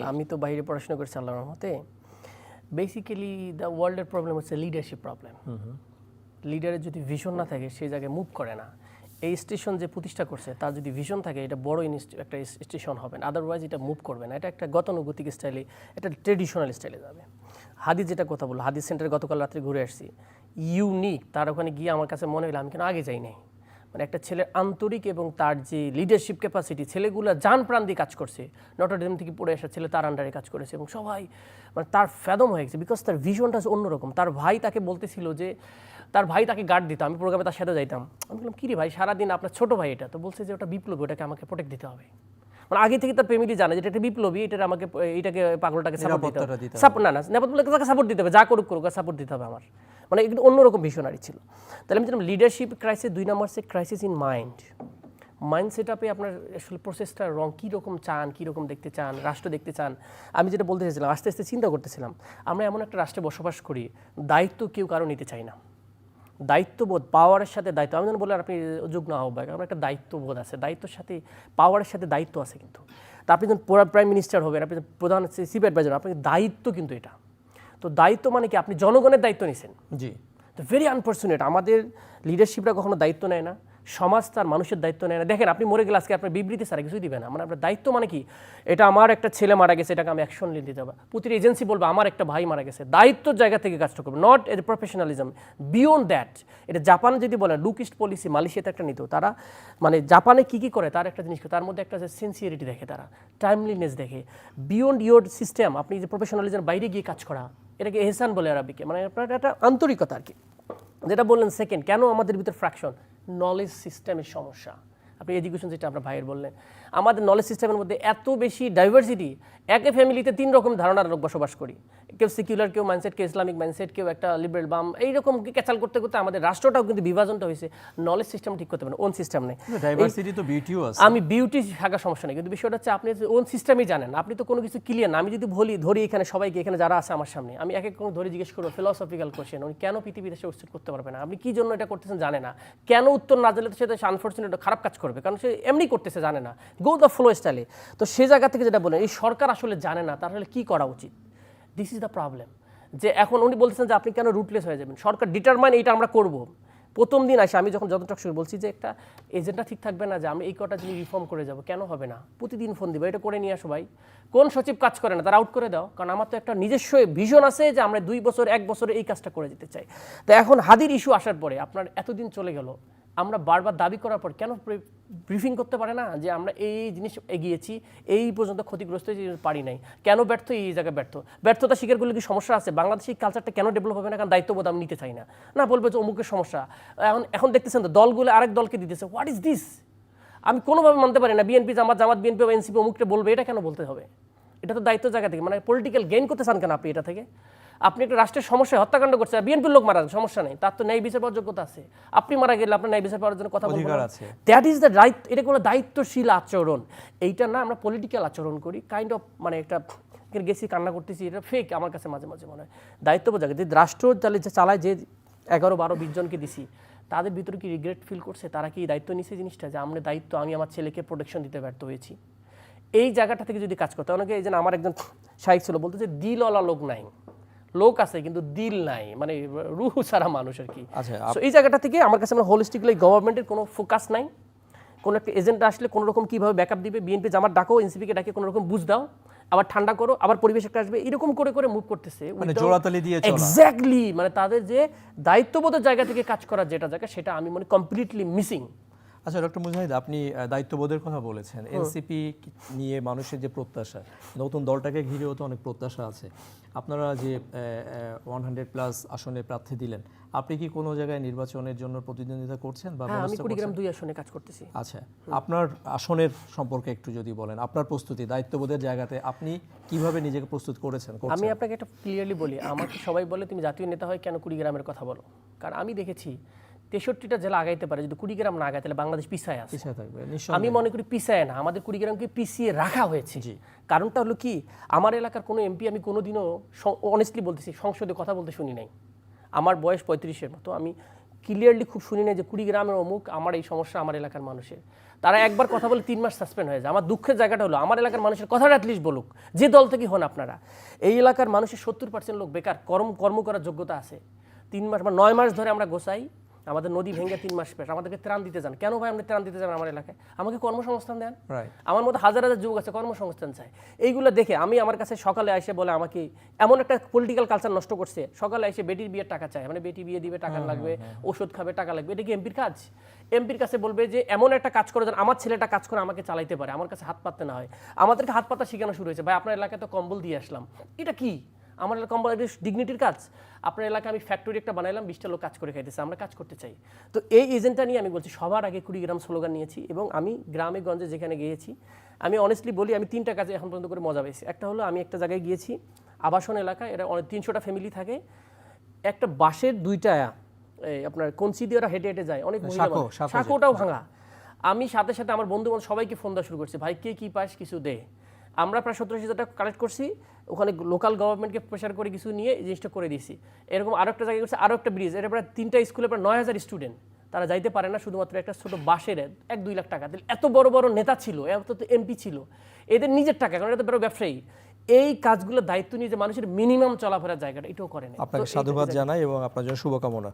আমি তো বাইরে পড়াশোনা করছি আল্লাহর রহমতে। বেসিক্যালি দ্য ওয়ার্ল্ডের প্রবলেম হচ্ছে লিডারশিপ প্রবলেম। লিডারের যদি ভিশন না থাকে সেই জায়গায় মুভ করে না। এই স্টেশন যে প্রতিষ্ঠা করছে তার যদি ভিশন থাকে এটা বড় একটা স্টেশন হবে না, আদারওয়াইজ এটা মুভ করবে না। এটা একটা গতানুগতিক স্টাইলে, এটা ট্রেডিশনাল স্টাইলে যাবে। হাদিস যেটা কথা বললো, হাদিস সেন্টারে গতকাল রাত্রে ঘুরে আসছি, ইউনিক। তার ওখানে গিয়ে আমার কাছে মনে হলো আমি কেন আগে যাই নাই। মানে একটা ছেলের আন্তরিক এবং তার যে লিডারশিপ ক্যাপাসিটি, ছেলেগুলো জান প্রাণ দিয়ে কাজ করছে। নটরডেম থেকে পড়ে আসা ছেলে তার আন্ডারে কাজ করেছে এবং সবাই মানে তার ফ্যাদম হয়ে গেছে, বিকজ তার ভিশনটা অন্যরকম। তার ভাই তাকে বলতেছিল যে, তার ভাই তাকে গার্ড দিত, আমি প্রোগ্রামে তার সাথে যাইতাম। আমি বললাম কী রে ভাই, সারাদিন আপনার ছোট ভাই এটা তো বলছে যে ওটা বিপ্লবী, ওটাকে আমাকে প্রোটেক্ট দিতে হবে। মানে আগে থেকে তার ফ্যামিলি জানে যে এটা একটা বিপ্লবী, এটা আমাকে এইটাকে পাগলটাকে সাপোর্ট দিতে হবে। না না, তাকে সাপোর্ট দিতে হবে, যা করুক করুক সাপোর্ট দিতে হবে আমার। মানে একটু অন্যরকম ভিশনারি ছিল। তাহলে আমি জানলাম leadership crisis, 2 number say crisis in mind. Mind set আপে আপনার আসলে প্রসেসটা রং, কীরকম চান, কীরকম দেখতে চান, রাষ্ট্র দেখতে চান। আমি যেটা বলতে চাইছিলাম, আস্তে আস্তে চিন্তা করতেছিলাম, আমরা এমন একটা রাষ্ট্রে বসবাস করি, দায়িত্ব কেউ কারো নিতে চাই না। দায়িত্ববোধ, পাওয়ারের সাথে দায়িত্ব। আমি যেন বললাম আপনি যুগ্ম আহ্বায়ক, আমার একটা দায়িত্ববোধ আছে, দায়িত্বের সাথে পাওয়ারের সাথে দায়িত্ব আছে। কিন্তু তা আপনি যখন প্রাইম মিনিস্টার হবেন, আপনি প্রধান চিফ অ্যাডভাইজার, আপনাকে দায়িত্ব কিন্তু এটা। তো দায়িত্ব মানে কি, আপনি জনগণের দায়িত্ব নিছেন। জি। তো ভেরি আনফর্চুনেট, আমাদের লিডারশিপরা কখনো দায়িত্ব নেয় না, সমাজ তার মানুষের দায়িত্ব নেয় না। দেখেন আপনি মরে গেলে আজকে আপনার বিবৃতি ছাড়া কিছুই দিবে না। মানে আপনার দায়িত্ব মানে কি, এটা আমার একটা ছেলে মারা গেছে, এটাকে আমি অ্যাকশন নিতে যাবো। প্রতিটি এজেন্সি বলবে আমার একটা ভাই মারা গেছে, দায়িত্বর জায়গা থেকে কাজটা করবে, not a professionalism, beyond that. এটা জাপান যদি বলেন লুক ইস্ট পলিসি, মালয়েশিয়াতে একটা নিত তারা, মানে জাপানে কী করে তার একটা জিনিস, তার মধ্যে একটা সিনসিয়ারিটি দেখে, তারা টাইমলিনেস দেখে, বিয়ন্ড ইয়োর সিস্টেম। আপনি যে প্রফেশনালিজম বাইরে গিয়ে কাজ করা, এটাকে এহসান বলে আরবিকে, মানে আপনার একটা আন্তরিকতা আর কি। যেটা বললেন সেকেন্ড, কেন আমাদের ভিতর ফ্র্যাকশন, নলেজ সিস্টেমের সমস্যা। আপনি এডুকেশন যেটা আপনার ভাইয়ের বললেন, আমাদের নলেজ সিস্টেমের মধ্যে এত বেশি ডাইভার্সিটি। একে ফ্যামিলিতে 3 রকম ধারণার লোক বসবাস করি, কেউ সেকুলার, কেউ মাইন্ডসেট, কেউ ইসলামিক মাইন্ডসেট, কেউ একটা লিবারেল বাম, এইরকম ক্যাচাল করতে করতে আমাদের রাষ্ট্রটাও কিন্তু বিভাজনটা হয়েছে। নলেজ সিস্টেম ঠিক করতে পারেন, ওন সিস্টেম নেই। ডাইভার্সিটি তো বিউটিও আছে। আমি বিউটি থাকার সমস্যা নেই, কিন্তু বিষয়টা হচ্ছে আপনি ওন সিস্টেমই জানেন, আপনি তো কোনো কিছু ক্লিয়ার না। আমি যদি ধরি এখানে সবাইকে, এখানে যারা আছে আমার সামনে, আমি এক এক করে ধরে জিজ্ঞেস করবো ফিলসফিক্যাল কোয়েশ্চেন, উনি কেন পৃথিবীতে সে উচ্ছেদ করতে পারবে না, আপনি কি জন্য এটা করতেছেন জানে না, কেন উত্তর না জানলে তো সেটা আনফর্চুনেট খারাপ কাজ করবে, কারণ সে এমনি করতেছে, জানে না, গো দ্য ফ্লো স্টাইলে। তো সে জায়গা থেকে যেটা বলেন, এই সরকার আসলে জানে না, তাহলে কি করা উচিত, দিস ইজ দ্য প্রবলেম। যে এখন উনি বলতেছেন যে আপনি কেন রুটলেস হয়ে যাবেন, সরকার ডিটারমাইন এইটা আমরা করব। প্রথম দিন আসে আমি যখন যতটা শুরু বলছি যে একটা এজেন্ডা ঠিক থাকবে না, যে আমি এই কটা জিনিস রিফর্ম করে যাব, কেন হবে না, প্রতিদিন ফোন দিবে, এটা করে নিয়ে আসো ভাই। কোন সচিব কাজ করে না তারা আউট করে দাও, কারণ আমার তো একটা নিজস্ব ভিশন আছে যে আমরা 2 বছর 1 বছরে এই কাজটা করে যেতে চাই। তো এখন হাদির ইস্যু আসার পরে আপনার এতদিন চলে গেল, আমরা বারবার দাবি করার পর কেন ব্রিফিং করতে পারে না যে আমরা এই জিনিস এগিয়েছি, এই পর্যন্ত ক্ষতিগ্রস্ত পারি নাই, কেন ব্যর্থ, এই জায়গায় ব্যর্থতা স্বীকার করলে কি সমস্যা আছে, বাংলাদেশের কালচারটা কেন ডেভেলপ হবে না, কারণ দায়িত্ববোধ আমি নিতে চাই না, না বলবো যে অমুকের সমস্যা। এখন দেখতেছেন তো দলগুলো আরেক দলকে দিতেছে, হোয়াট ইজ দিস, আমি কোনোভাবে মানতে পারি না। বিএনপি জামাত বিএনপি বা এনসিপি অমুকটা বলবে, এটা কেন বলতে হবে, এটা তো দায়িত্ব জায়গা থেকে, মানে পলিটিক্যাল গেইন করতে চান কেন আপনি এটা থেকে। আপনি একটা রাষ্ট্রের সমস্যায় হত্যাকাণ্ড করছে, বিএনপির লোক মারা সমস্যা নেই, তার তো ন্যায় বিচার পাওয়ার যোগ্যতা আছে, আপনি মারা গেলে আপনার ন্যায় বিচার পাওয়ার জন্য কথা বলবেন, দ্যাট ইজ দ্য রাইট। এটা কোনো দায়িত্বশীল আচরণ, এইটা না আমরা পলিটিক্যাল আচরণ করি, কাইন্ড অফ মানে একটা গেছি কান্না করতেছি, এটা ফেক আমার কাছে মাঝে মাঝে মনে হয়। দায়িত্ববোধ জায়গা যে রাষ্ট্র চালায়, যে 11, 12, 20 জনকে দিছি, তাদের ভিতরে কি রিগ্রেট ফিল করছে, তারা কি দায়িত্ব নিছে জিনিসটা, যে আমরা দায়িত্ব, আমি আমার ছেলেকে প্রোটেকশন দিতে ব্যর্থ হয়েছি, এই জায়গাটা থেকে যদি কাজ করতে। অনেকে এই যে আমার একজন শাইখ ছিল বলতে যে দিলওয়ালা লোক নাই, লোক আছে কিন্তু দিল নাই, মানে রুহ ছাড়া মানুষ আর কি। সো এই জায়গাটা থেকে আমার কাছে মানে হোলিস্টিকলি গভর্নমেন্টের কোনো ফোকাস নাই, কোনো একটা এজেন্ডা আসলে কোনো রকম কীভাবে ব্যাকআপ দিবে, বিএনপি জামাত ডাকো, এনসিপিকে ডাকে কোনো রকম বুঝ দাও, আবার ঠান্ডা করো, আবার পরিবেশ একটা আসবে, এরকম করে করে মুভ করতেছে, মানে জোড়াতালি দিয়ে চলা। এক্স্যাক্টলি, মানে তাদের যে দায়িত্ববোধের জায়গা থেকে কাজ করার যেটা জায়গা, সেটা আমি মনে কমপ্লিটলি মিসিং। আচ্ছা ডক্টর মুজাহিদ, আপনি দায়িত্ববোধের কথা বলেছেন, এনসিপি নিয়ে মানুষের যে প্রত্যাশা, নতুন দলটাকে ঘিরেও তো অনেক প্রত্যাশা আছে। আপনারা যে 100+ আসনে প্রার্থী দিলেন, আপনি কি কোনো জায়গায় নির্বাচনের জন্য প্রতিদ্বন্দ্বিতা করছেন বা আমি কুড়িগ্রাম 2 আসনে কাজ করতেছি। আচ্ছা, আপনার আসনের সম্পর্কে একটু যদি বলেন, আপনার প্রস্তুতি, দায়িত্ববোধের জায়গাতে আপনি কিভাবে নিজেকে প্রস্তুত করেছেন? আমি আপনাকে একটা ক্লিয়ারলি বলি, আমাকে সবাই বলে তুমি জাতীয় নেতা হয় কেন কুড়িগ্রামের কথা বলো, কারণ আমি দেখেছি 63টা জেলা আগাইতে পারে, যদি কুড়িগ্রাম না আগায় তাহলে বাংলাদেশ পিছায় আছে। আমি মনে করি পিছায় না, আমাদের কুড়িগ্রামকে পিছিয়ে রাখা হয়েছে। কারণটা হলো কি, আমার এলাকার কোনো এমপি আমি কোনোদিনও অনেস্টলি বলতেছি সংসদে কথা বলতে শুনি নাই। আমার বয়স 35-এর মতো, আমি ক্লিয়ারলি খুব শুনি না যে কুড়িগ্রামের অমুক আমার এই সমস্যা আমার এলাকার মানুষের। তারা একবার কথা বলে 3 মাস সাসপেন্ড হয়ে যায়। আমার দুঃখের জায়গাটা হলো আমার এলাকার মানুষের কথাটা অ্যাটলিস্ট বলুক, যে দল থেকে হন আপনারা। এই এলাকার মানুষের 70% লোক বেকার, কর্ম করার যোগ্যতা আছে। 3 মাস বা 9 মাস ধরে আমরা গোসাই, আমাদের নদী ভেঙে 3 মাস পেশ, আমাদেরকে ত্রাণ দিতে যান। কেন ভাই আপনি ত্রাণ দিতে যাবেন আমার এলাকায়? আমাকে কর্মসংস্থান দেন। রাইট। আমার মতো হাজার হাজার যুবক আছে কর্মসংস্থান চায়। এইগুলো দেখে আমি আমার কাছে সকালে এসে বলে আমাকে এমন একটা পলিটিক্যাল কালচার নষ্ট করছে, সকালে এসে বেটির বিয়ের টাকা চায়, মানে বেটি বিয়ে দিবে টাকা লাগবে, ওষুধ খাবে টাকা লাগবে। এটা কি এমপির কাজ? এমপির কাছে বলবে যে এমন একটা কাজ করে যেন আমার ছেলেটা কাজ করে আমাকে চালাইতে পারে, আমার কাছে হাত পাততে না হয়। আমাদেরকে হাত পাতা শেখানো শুরু হয়েছে, ভাই আপনার এলাকায় তো কম্বল দিয়ে আসলাম। এটা কি আমার এলাকা কম্বল? ডিগনিটির কাজ? আপনার এলাকায় আমি ফ্যাক্টরি একটা বানাইলাম, 20টা লোক কাজ করে খাইতেছে, আমরা কাজ করতে চাই। তো এই এজেন্টটা নিয়ে আমি বলছি সবার আগে কুড়িগ্রাম স্লোগান নিয়েছি, এবং আমি গ্রামে গঞ্জে যেখানে গিয়েছি, আমি অনেস্টলি বলি আমি 3টা কাজে এখন পর্যন্ত করে মজা পেয়েছি। একটা হলো আমি একটা জায়গায় গিয়েছি আবাসন এলাকায়, এরা 300টা ফ্যামিলি থাকে, একটা বাঁশের 2টা আপনার কঞ্চি দিয়ে ওরা হেঁটে হেঁটে যায়, অনেক মহিলা মানুষ, সাঁকোটাও ভাঙা। আমি সাথে সাথে আমার বন্ধু বান্ধব সবাইকে ফোন দেওয়া শুরু করছি, ভাই কে কি পাস কিছু দে। আমরা প্রায় 70,000 টাকা কালেক্ট করছি, ওখানে লোকাল গভর্নমেন্টকে প্রেশার করে কিছু নিয়ে এই জিনিসটা করে দিয়েছি। এরকম আরো একটা জায়গায় করছে, আরো একটা ব্রিজ, এটা প্রায় 3টা স্কুলে প্রায় 9,000 স্টুডেন্ট, তারা যাইতে পারে না, শুধুমাত্র একটা ছোট বাঁশের 1-2 লাখ টাকা দিলে। এত বড় বড় নেতা ছিল, এত তো এমপি ছিল, এদের নিজের টাকা, কারণ এটা তো বড় ব্যবসায়ী। এই কাজগুলো দায়িত্ব নিয়ে যে মানুষের মিনিমাম চলাফেরার জায়গাটা এটাও করেন। আপনাকে সাধুবাদ জানাই এবং আপনার জন্য শুভকামনা।